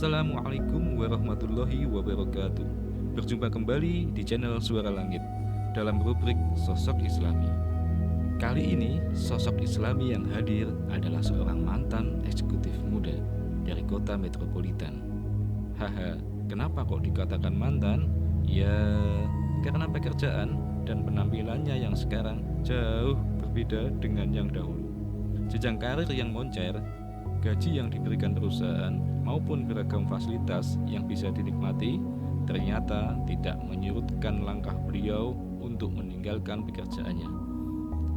Assalamualaikum warahmatullahi wabarakatuh. Berjumpa kembali di channel Suara Langit dalam rubrik Sosok Islami. Kali ini sosok Islami yang hadir adalah seorang mantan eksekutif muda dari kota metropolitan. Haha, kenapa kok dikatakan mantan? Ya, karena pekerjaan dan penampilannya yang sekarang jauh berbeda dengan yang dahulu. Jenjang karir yang moncer, gaji yang diberikan perusahaan, maupun beragam fasilitas yang bisa dinikmati, ternyata tidak menyurutkan langkah beliau untuk meninggalkan pekerjaannya.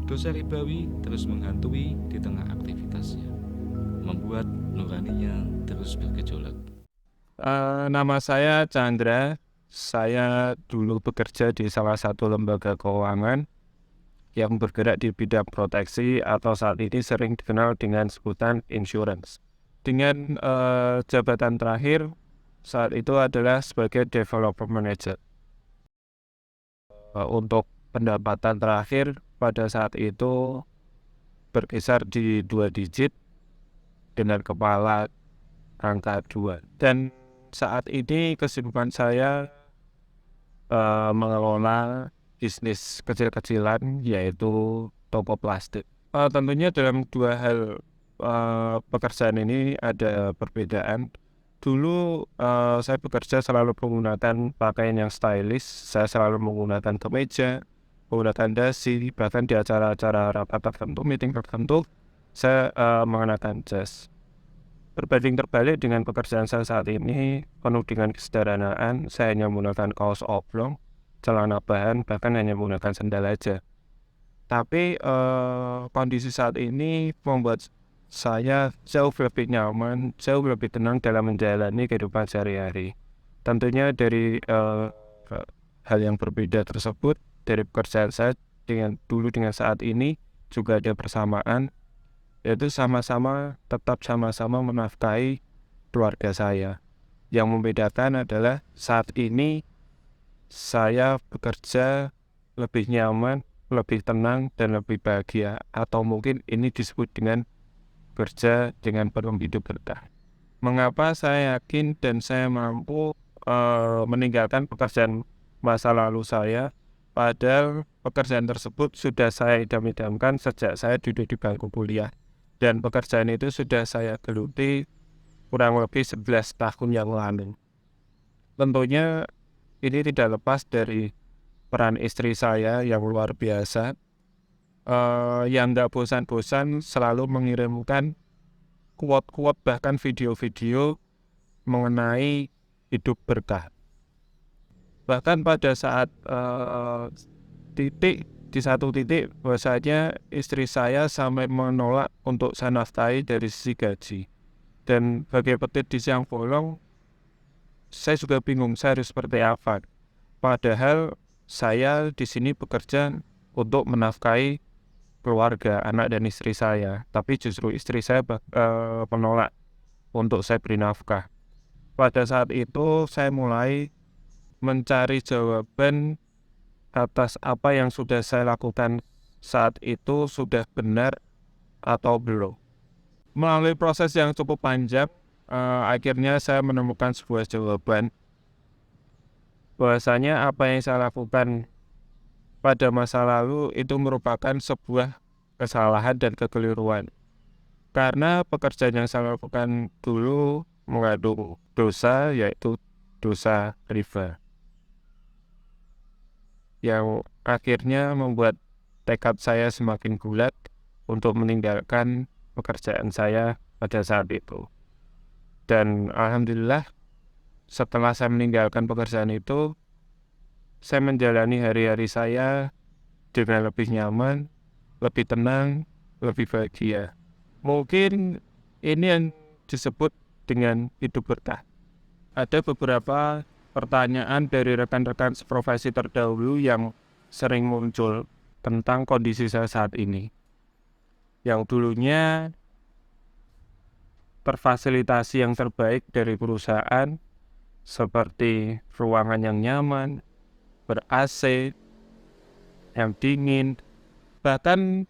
Dosa ribawi terus menghantui di tengah aktivitasnya, membuat nuraninya terus bergejolak. Nama saya Chandra. Saya dulu bekerja di salah satu lembaga keuangan yang bergerak di bidang proteksi atau saat ini sering dikenal dengan sebutan insurance. Dengan jabatan terakhir saat itu adalah sebagai developer manager. Untuk pendapatan terakhir pada saat itu berkisar di 2 digit dengan kepala angka 2. Dan saat ini kesibukan saya mengelola bisnis kecil-kecilan yaitu toko plastik. Tentunya dalam dua hal pekerjaan ini ada perbedaan. Dulu saya bekerja selalu menggunakan pakaian yang stylish. Saya selalu menggunakan kemeja, menggunakan dasi, bahkan di acara-acara rapat tertentu, meeting tertentu, saya mengenakan jas. Berbanding terbalik dengan pekerjaan saya saat ini, penuh dengan kesederhanaan. Saya hanya menggunakan kaos oblong, celana bahan, bahkan hanya menggunakan sandal aja. Tapi kondisi saat ini membuat saya jauh lebih nyaman, jauh lebih tenang dalam menjalani kehidupan sehari-hari. Tentunya dari hal yang berbeda tersebut, dari pekerjaan saya dulu dengan saat ini juga ada persamaan, yaitu tetap sama-sama menafkahi keluarga saya. Yang membedakan adalah saat ini saya bekerja lebih nyaman, lebih tenang, dan lebih bahagia. Atau mungkin ini disebut dengan bekerja dengan penuh hidup berkah. Mengapa saya yakin dan saya mampu meninggalkan pekerjaan masa lalu saya, padahal pekerjaan tersebut sudah saya idam-idamkan sejak saya duduk di bangku kuliah. Dan pekerjaan itu sudah saya geluti kurang lebih 11 tahun yang lalu. Tentunya ini tidak lepas dari peran istri saya yang luar biasa, yang tidak bosan-bosan selalu mengirimkan quote-quote bahkan video-video mengenai hidup berkah. Bahkan pada saat di satu titik bahwasanya istri saya sampai menolak untuk saya nafkahi dari sisi gaji. Dan bagai petir di siang bolong, saya juga bingung saya harus seperti apa. Padahal saya di sini bekerja untuk menafkahi keluarga, anak dan istri saya. Tapi justru istri saya menolak untuk saya beri nafkah. Pada saat itu saya mulai mencari jawaban atas apa yang sudah saya lakukan saat itu sudah benar atau belum. Melalui proses yang cukup panjang, akhirnya saya menemukan sebuah jawaban bahwasanya apa yang saya lakukan pada masa lalu itu merupakan sebuah kesalahan dan kekeliruan. Karena pekerjaan yang saya lakukan dulu mengandung dosa, yaitu dosa riba, yang akhirnya membuat tekad saya semakin bulat untuk meninggalkan pekerjaan saya pada saat itu. Dan alhamdulillah setelah saya meninggalkan pekerjaan itu, saya menjalani hari-hari saya dengan lebih nyaman, lebih tenang, lebih bahagia. Mungkin ini yang disebut dengan hidup berkah. Ada beberapa pertanyaan dari rekan-rekan seprofesi terdahulu yang sering muncul tentang kondisi saya saat ini. Yang dulunya terfasilitasi yang terbaik dari perusahaan, seperti ruangan yang nyaman, ber-AC, yang dingin, bahkan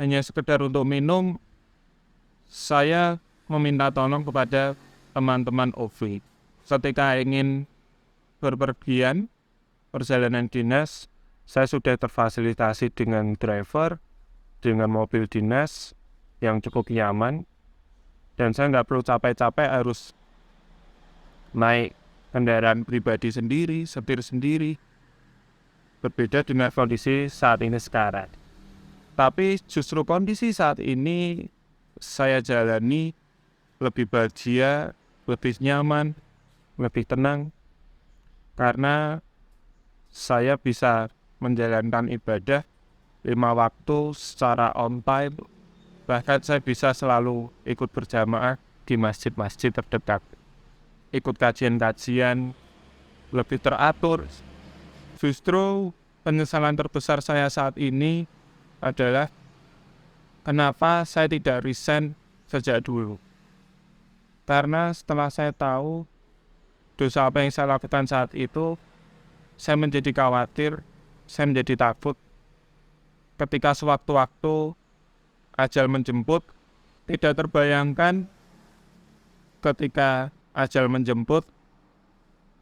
hanya sekedar untuk minum, saya meminta tolong kepada teman-teman OV. Ketika ingin berpergian, perjalanan dinas, saya sudah terfasilitasi dengan driver, dengan mobil dinas yang cukup nyaman, dan saya nggak perlu capek-capek harus naik kendaraan pribadi sendiri, setir sendiri, berbeda dengan kondisi saat ini sekarang. Tapi justru kondisi saat ini saya jalani lebih bahagia, lebih nyaman, lebih tenang, karena saya bisa menjalankan ibadah 5 waktu secara on time. Bahkan saya bisa selalu ikut berjamaah di masjid-masjid terdekat, ikut kajian-kajian, lebih teratur. Justru penyesalan terbesar saya saat ini adalah kenapa saya tidak resign sejak dulu. Karena setelah saya tahu dosa apa yang saya lakukan saat itu, saya menjadi khawatir, saya menjadi takut. Ketika sewaktu-waktu ajal menjemput, tidak terbayangkan ketika ajal menjemput,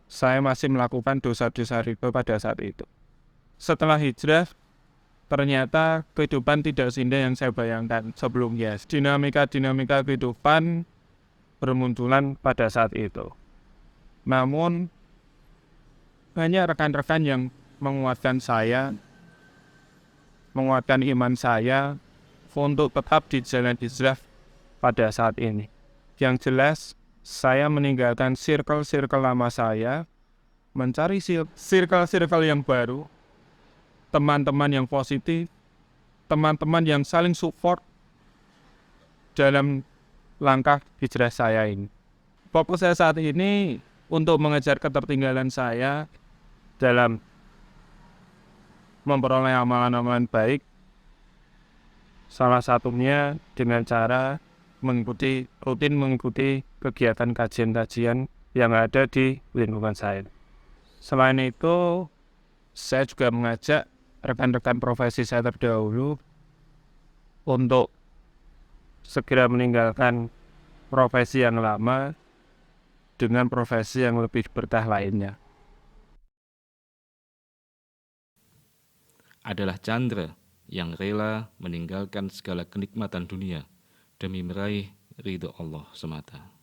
saya masih melakukan dosa-dosa riba pada saat itu. Setelah hijrah, ternyata kehidupan tidak seindah yang saya bayangkan sebelumnya. Dinamika-dinamika kehidupan bermunculan pada saat itu. Namun, banyak rekan-rekan yang menguatkan saya, menguatkan iman saya untuk tetap di jalan hijrah pada saat ini. Yang jelas, saya meninggalkan circle-circle lama saya, mencari circle-circle yang baru, teman-teman yang positif, teman-teman yang saling support dalam langkah hijrah saya ini. Fokus saya saat ini untuk mengejar ketertinggalan saya dalam memperoleh amalan-amalan baik, salah satunya dengan cara rutin mengikuti kegiatan kajian-kajian yang ada di lingkungan saya. Selain itu, saya juga mengajak rekan-rekan profesi saya terdahulu untuk segera meninggalkan profesi yang lama dengan profesi yang lebih berkah lainnya. Adalah Chandra yang rela meninggalkan segala kenikmatan dunia demi meraih ridho Allah semata.